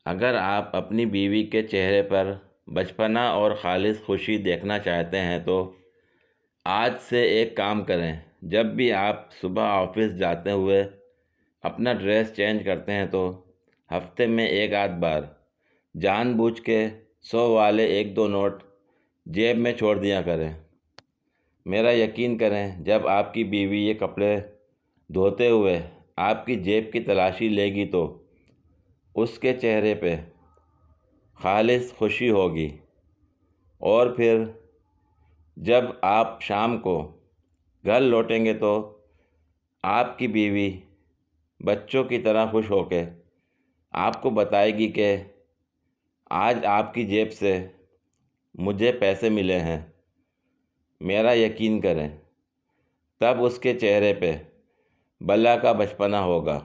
अगर आप अपनी बीवी के चेहरे पर बचपना और खालिस खुशी देखना चाहते हैं तो आज से एक काम करें। जब भी आप सुबह ऑफिस जाते हुए अपना ड्रेस चेंज करते हैं तो हफ्ते में एक आध बार जानबूझ के 100 वाले एक दो नोट जेब में छोड़ दिया करें। मेरा यकीन करें, जब आपकी बीवी ये कपड़े धोते हुए आपकी जेब की तलाशी लेगी तो उसके चेहरे पे खालिस खुशी होगी। और फिर जब आप शाम को घर लौटेंगे तो आपकी बीवी बच्चों की तरह खुश होकर आपको बताएगी कि आज आपकी जेब से मुझे पैसे मिले हैं। मेरा यकीन करें, तब उसके चेहरे पे बल्ला का बचपना होगा।